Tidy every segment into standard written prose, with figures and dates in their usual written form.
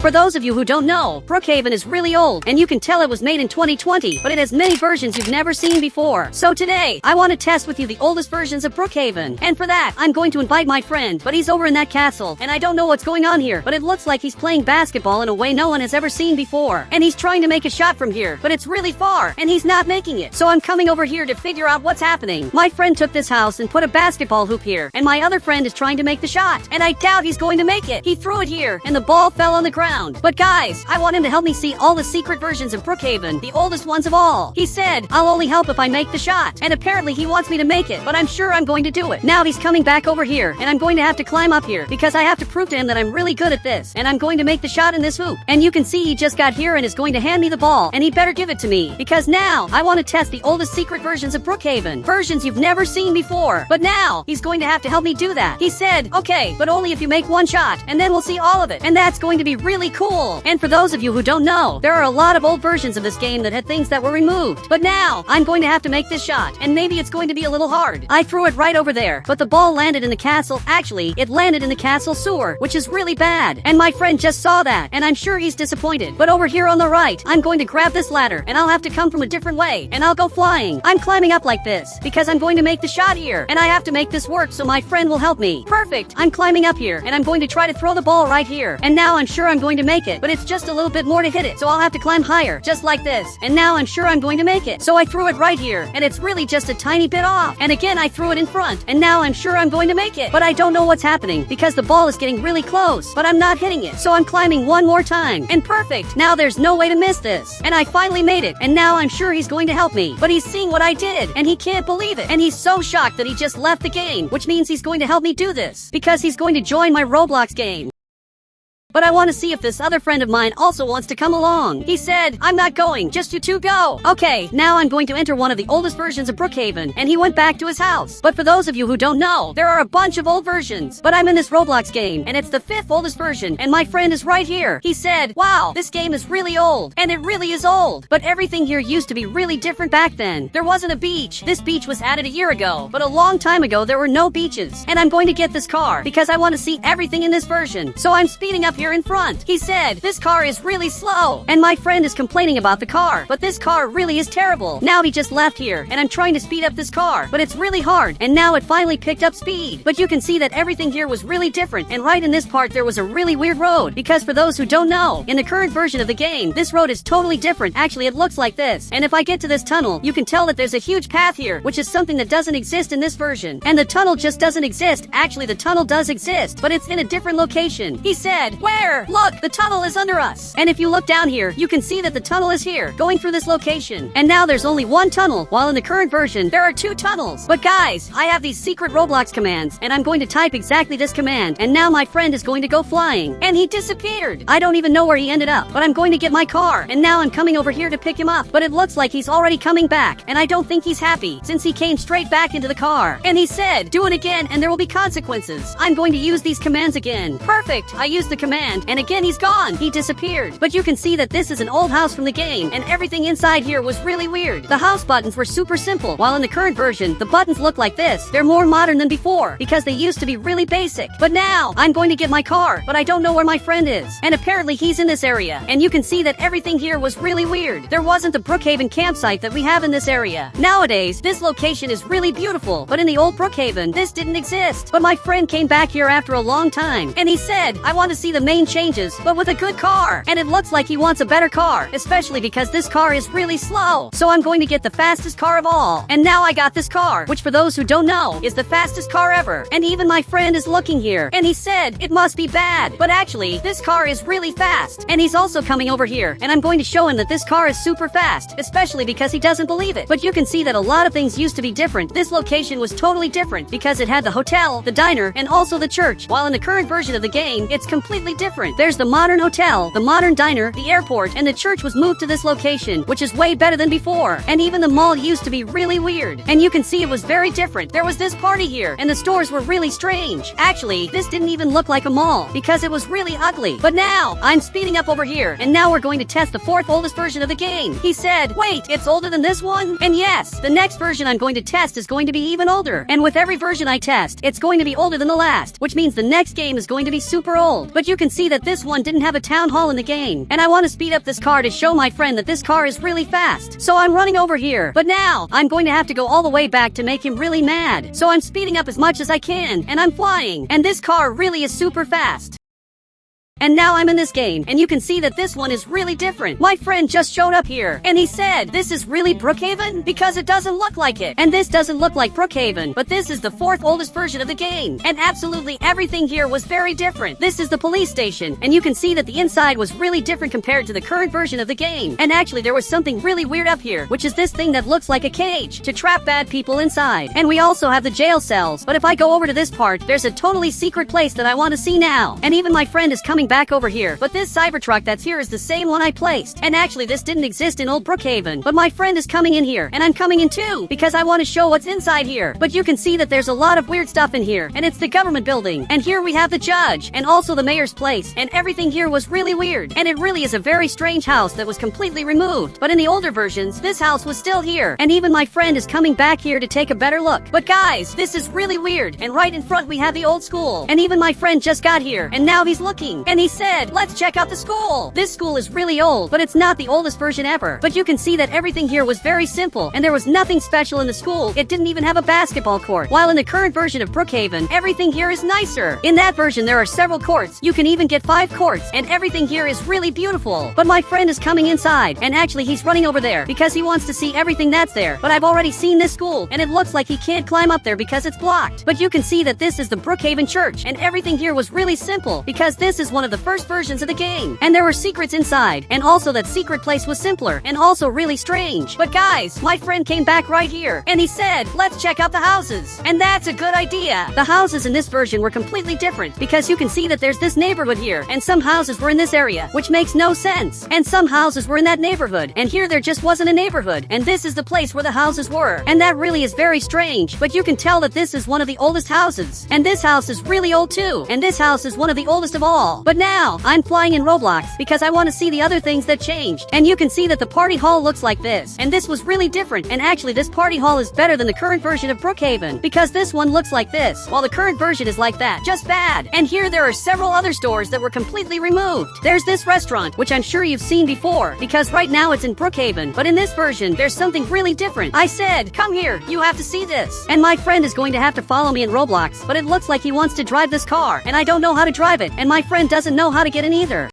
For those of you who don't know, Brookhaven is really old, and you can tell it was made in 2020, but it has many versions you've never seen before. So today, I want to test with you the oldest versions of Brookhaven. And for that, I'm going to invite my friend, but he's over in that castle, and I don't know what's going on here, but it looks like he's playing basketball in a way no one has ever seen before. And he's trying to make a shot from here, but it's really far, and he's not making it. So I'm coming over here to figure out what's happening. My friend took this house and put a basketball hoop here, and my other friend is trying to make the shot, and I doubt he's going to make it. He threw it here, and the ball fell on the ground. But guys, I want him to help me see all the secret versions of Brookhaven, the oldest ones of all. He said, I'll only help if I make the shot, and apparently he wants me to make it, but I'm sure I'm going to do it. Now he's coming back over here, and I'm going to have to climb up here, because I have to prove to him that I'm really good at this, and I'm going to make the shot in this hoop. And you can see he just got here and is going to hand me the ball, and he better give it to me, because now I want to test the oldest secret versions of Brookhaven, versions you've never seen before. But now he's going to have to help me do that. He said, okay, but only if you make one shot, and then we'll see all of it, and that's going to be really cool. And for those of you who don't know, there are a lot of old versions of this game that had things that were removed. But now, I'm going to have to make this shot, and maybe it's going to be a little hard. I threw it right over there, but the ball landed in the castle. Actually, it landed in the castle sewer, which is really bad. And my friend just saw that, and I'm sure he's disappointed. But over here on the right, I'm going to grab this ladder, and I'll have to come from a different way, and I'll go flying. I'm climbing up like this, because I'm going to make the shot here, and I have to make this work so my friend will help me. Perfect! I'm climbing up here, and I'm going to try to throw the ball right here. And now I'm sure I'm going to make it, but it's just a little bit more to hit it, so I'll have to climb higher, just like this. And now I'm sure I'm going to make it. So I threw it right here, and it's really just a tiny bit off. And again, I threw it in front, and now I'm sure I'm going to make it. But I don't know what's happening, because the ball is getting really close, but I'm not hitting it. So I'm climbing one more time, and perfect! Now there's no way to miss this. And I finally made it, and now I'm sure he's going to help me. But he's seeing what I did, and he can't believe it. And he's so shocked that he just left the game, which means he's going to help me do this, because he's going to join my Roblox game. But I want to see if this other friend of mine also wants to come along. He said, I'm not going, just you two go. Okay, now I'm going to enter one of the oldest versions of Brookhaven, and he went back to his house. But for those of you who don't know, there are a bunch of old versions. But I'm in this Roblox game, and it's the 5th oldest version, and my friend is right here. He said, wow, this game is really old, and it really is old. But everything here used to be really different back then. There wasn't a beach. This beach was added a year ago, but a long time ago there were no beaches. And I'm going to get this car, because I want to see everything in this version. So I'm speeding up here in front. He said, this car is really slow. And my friend is complaining about the car, but this car really is terrible. Now he just left here, and I'm trying to speed up this car, but it's really hard, and now it finally picked up speed. But you can see that everything here was really different, and right in this part there was a really weird road, because for those who don't know, in the current version of the game, this road is totally different. Actually, it looks like this. And if I get to this tunnel, you can tell that there's a huge path here, which is something that doesn't exist in this version. And the tunnel just doesn't exist. Actually, the tunnel does exist, but it's in a different location. He said, where? Look, the tunnel is under us. And if you look down here, you can see that the tunnel is here, going through this location. And now there's only one tunnel, while in the current version, there are 2 tunnels. But guys, I have these secret Roblox commands, and I'm going to type exactly this command, and now my friend is going to go flying. And he disappeared. I don't even know where he ended up, but I'm going to get my car, and now I'm coming over here to pick him up. But it looks like he's already coming back, and I don't think he's happy, since he came straight back into the car. And he said, do it again, and there will be consequences. I'm going to use these commands again. Perfect! I used the command, and again he's gone. He disappeared. But you can see that this is an old house from the game, and everything inside here was really weird. The house buttons were super simple, while in the current version, the buttons look like this. They're more modern than before, because they used to be really basic. But now, I'm going to get my car, but I don't know where my friend is. And apparently he's in this area, and you can see that everything here was really weird. There wasn't the Brookhaven campsite that we have in this area. Nowadays, this location is really beautiful, but in the old Brookhaven, this didn't exist. But my friend came back here after a long time, and he said, I want to see the main changes, but with a good car. And it looks like he wants a better car, especially because this car is really slow. So I'm going to get the fastest car of all. And now I got this car, which for those who don't know, is the fastest car ever. And even my friend is looking here, and he said, it must be bad. But actually, this car is really fast. And he's also coming over here, and I'm going to show him that this car is super fast, especially because he doesn't believe it. But you can see that a lot of things used to be different. This location was totally different, because it had the hotel, the diner, and also the church. While in the current version of the game, it's completely different. There's the modern hotel, the modern diner, the airport, and the church was moved to this location, which is way better than before. And even the mall used to be really weird. And you can see it was very different. There was this party here, and the stores were really strange. Actually, this didn't even look like a mall, because it was really ugly. But now, I'm speeding up over here, and now we're going to test the 4th oldest version of the game. He said, wait, it's older than this one? And yes, the next version I'm going to test is going to be even older. And with every version I test, it's going to be older than the last, which means the next game is going to be super old. But you can can see that this one didn't have a town hall in the game. And I want to speed up this car to show my friend that this car is really fast. So I'm running over here. But now, I'm going to have to go all the way back to make him really mad. So I'm speeding up as much as I can, and I'm flying. And this car really is super fast. And now I'm in this game, and you can see that this one is really different. My friend just showed up here, and he said, this is really Brookhaven? Because it doesn't look like it. And this doesn't look like Brookhaven, but this is the 4th oldest version of the game. And absolutely everything here was very different. This is the police station, and you can see that the inside was really different compared to the current version of the game. And actually there was something really weird up here, which is this thing that looks like a cage to trap bad people inside. And we also have the jail cells, but if I go over to this part, there's a totally secret place that I want to see now. And even my friend is coming back over here, but this Cybertruck that's here is the same one I placed. And actually this didn't exist in old Brookhaven, but my friend is coming in here, and I'm coming in too, because I want to show what's inside here. But you can see that there's a lot of weird stuff in here, and it's the government building, and here we have the judge, and also the mayor's place, and everything here was really weird, and it really is a very strange house that was completely removed. But in the older versions, this house was still here, and even my friend is coming back here to take a better look. But guys, this is really weird, and right in front we have the old school, and even my friend just got here, and now he's looking, and he said, let's check out the school. This school is really old, but it's not the oldest version ever. But you can see that everything here was very simple, and there was nothing special in the school. It didn't even have a basketball court. While in the current version of Brookhaven, everything here is nicer. In that version, there are several courts. You can even get 5 courts, and everything here is really beautiful. But my friend is coming inside, and actually he's running over there because he wants to see everything that's there. But I've already seen this school, and it looks like he can't climb up there because it's blocked. But you can see that this is the Brookhaven church, and everything here was really simple because this is one of the first versions of the game, and there were secrets inside, and also that secret place was simpler and also really strange. But guys, my friend came back right here, and he said, let's check out the houses. And that's a good idea. The houses in this version were completely different because you can see that there's this neighborhood here, and some houses were in this area, which makes no sense. And some houses were in that neighborhood, and here there just wasn't a neighborhood, and this is the place where the houses were. And that really is very strange, but you can tell that this is one of the oldest houses. And this house is really old too, and this house is one of the oldest of all. But now, I'm flying in Roblox because I want to see the other things that changed. And you can see that the party hall looks like this, and this was really different. And actually this party hall is better than the current version of Brookhaven because this one looks like this, while the current version is like that, just bad. And here there are several other stores that were completely removed. There's this restaurant, which I'm sure you've seen before because right now it's in Brookhaven, but in this version there's something really different. I said, come here, you have to see this. And my friend is going to have to follow me in Roblox, but it looks like he wants to drive this car, and I don't know how to drive it, and my friend doesn't know how to get in either.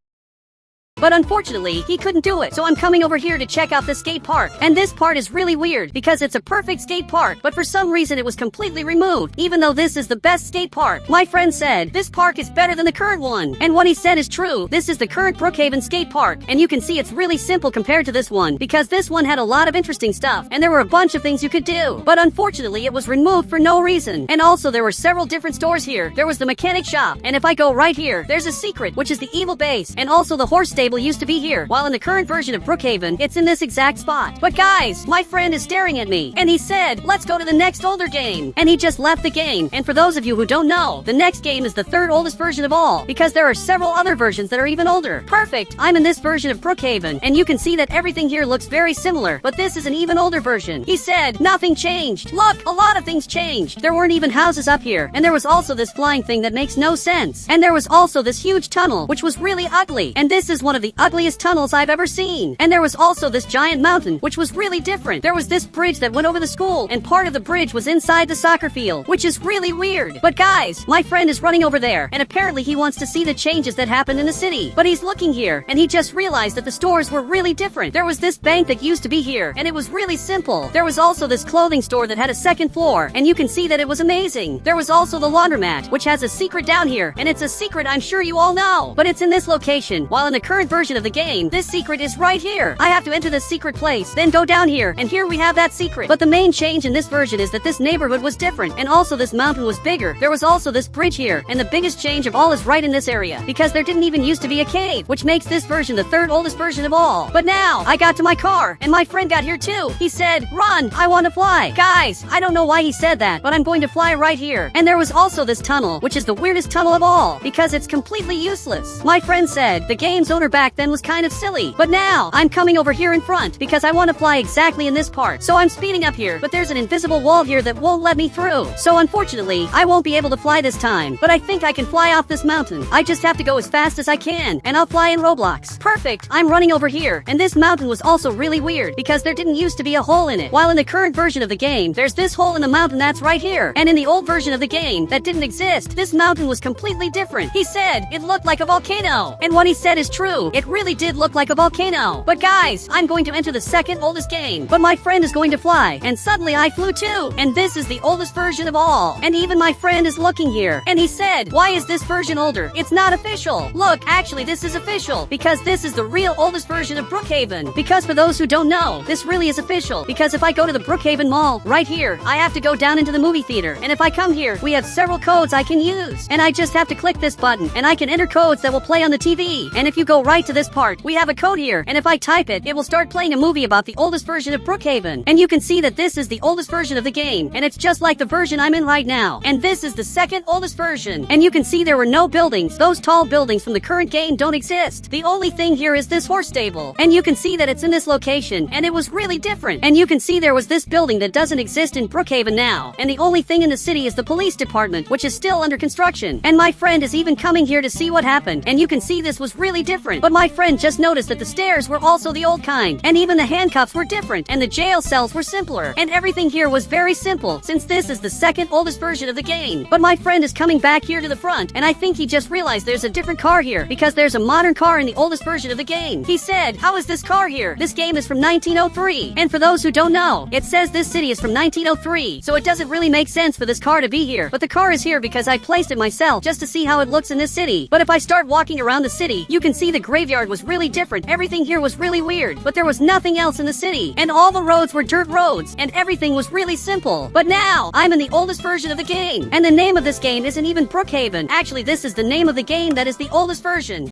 But unfortunately, he couldn't do it, so I'm coming over here to check out the skate park. And this part is really weird, because it's a perfect skate park, but for some reason it was completely removed, even though this is the best skate park. My friend said, this park is better than the current one. And what he said is true. This is the current Brookhaven skate park, and you can see it's really simple compared to this one, because this one had a lot of interesting stuff, and there were a bunch of things you could do. But unfortunately, it was removed for no reason. And also, there were several different stores here. There was the mechanic shop, and if I go right here, there's a secret, which is the evil base, and also the horse stable used to be here, while in the current version of Brookhaven, it's in this exact spot. But guys, my friend is staring at me, and he said, let's go to the next older game. And he just left the game. And for those of you who don't know, the next game is the 3rd oldest version of all, because there are several other versions that are even older. Perfect! I'm in this version of Brookhaven, and you can see that everything here looks very similar, but this is an even older version. He said, nothing changed. Look, a lot of things changed. There weren't even houses up here, and there was also this flying thing that makes no sense. And there was also this huge tunnel, which was really ugly, and this is one of the ugliest tunnels I've ever seen. And there was also this giant mountain, which was really different. There was this bridge that went over the school, and part of the bridge was inside the soccer field, which is really weird. But guys, my friend is running over there, and apparently he wants to see the changes that happened in the city. But he's looking here, and he just realized that the stores were really different. There was this bank that used to be here, and it was really simple. There was also this clothing store that had a 2nd floor, and you can see that it was amazing. There was also the laundromat, which has a secret down here, and it's a secret I'm sure you all know. But it's in this location, while in the current version of the game, this secret is right here. I have to enter this secret place, then go down here, and here we have that secret. But the main change in this version is that this neighborhood was different, and also this mountain was bigger. There was also this bridge here, and the biggest change of all is right in this area, because there didn't even used to be a cave, which makes this version the 3rd oldest version of all. But now, I got to my car, and my friend got here too. He said, run, I want to fly. Guys, I don't know why he said that, but I'm going to fly right here. And there was also this tunnel, which is the weirdest tunnel of all, because it's completely useless. My friend said, the game's owner back then was kind of silly. But now, I'm coming over here in front because I want to fly exactly in this part. So I'm speeding up here, but there's an invisible wall here that won't let me through. So unfortunately, I won't be able to fly this time. But I think I can fly off this mountain. I just have to go as fast as I can, and I'll fly in Roblox. Perfect! I'm running over here, and this mountain was also really weird because there didn't used to be a hole in it. While in the current version of the game, there's this hole in the mountain that's right here. And in the old version of the game that didn't exist, this mountain was completely different. He said it looked like a volcano. And what he said is true. It really did look like a volcano. But guys, I'm going to enter the second oldest game. But my friend is going to fly, and suddenly I flew too. And this is the oldest version of all. And even my friend is looking here. And he said, why is this version older? It's not official. Look, actually this is official because this is the real oldest version of Brookhaven. Because for those who don't know, this really is official. Because if I go to the Brookhaven Mall, right here, I have to go down into the movie theater. And if I come here, we have several codes I can use. And I just have to click this button, and I can enter codes that will play on the TV. And if you go right to this part, we have a code here. And if I type it, it will start playing a movie about the oldest version of Brookhaven. And you can see that this is the oldest version of the game. And it's just like the version I'm in right now. And this is the second oldest version. And you can see there were no buildings. Those tall buildings from the current game don't exist. The only thing here is this horse stable. And you can see that it's in this location. And it was really different. And you can see there was this building that doesn't exist in Brookhaven now. And the only thing in the city is the police department, which is still under construction. And my friend is even coming here to see what happened. And you can see this was really different. But my friend just noticed that the stairs were also the old kind. And even the handcuffs were different. And the jail cells were simpler. And everything here was very simple, since this is the second oldest version of the game. But my friend is coming back here to the front. And I think he just realized there's a different car here, because there's a modern car in the oldest version of the game. He said, how is this car here? This game is from 1903. And for those who don't know, it says this city is from 1903. So it doesn't really make sense for this car to be here. But the car is here because I placed it myself just to see how it looks in this city. But if I start walking around the city, you can see the graveyard was really different. Everything here was really weird. But there was nothing else in the city. And all the roads were dirt roads. And everything was really simple. But now, I'm in the oldest version of the game. And the name of this game isn't even Brookhaven. Actually, this is the name of the game that is the oldest version.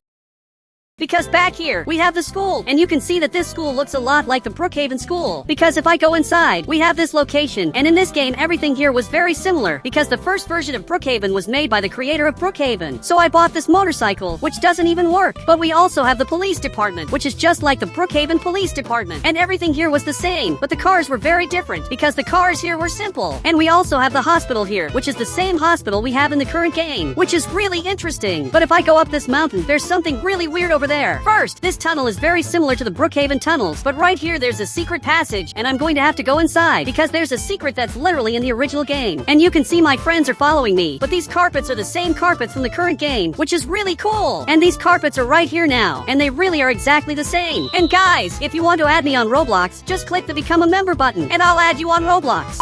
Because back here, we have the school, and you can see that this school looks a lot like the Brookhaven school. Because if I go inside, we have this location, and in this game everything here was very similar, because the first version of Brookhaven was made by the creator of Brookhaven. So I bought this motorcycle, which doesn't even work. But we also have the police department, which is just like the Brookhaven police department. And everything here was the same, but the cars were very different, because the cars here were simple. And we also have the hospital here, which is the same hospital we have in the current game, which is really interesting. But if I go up this mountain, there's something really weird over there. First, this tunnel is very similar to the Brookhaven tunnels, but right here there's a secret passage, and I'm going to have to go inside because there's a secret that's literally in the original game. And you can see my friends are following me, but these carpets are the same carpets from the current game, which is really cool. And these carpets are right here now, and they really are exactly the same. And guys, if you want to add me on Roblox, just click the become a member button, and I'll add you on Roblox.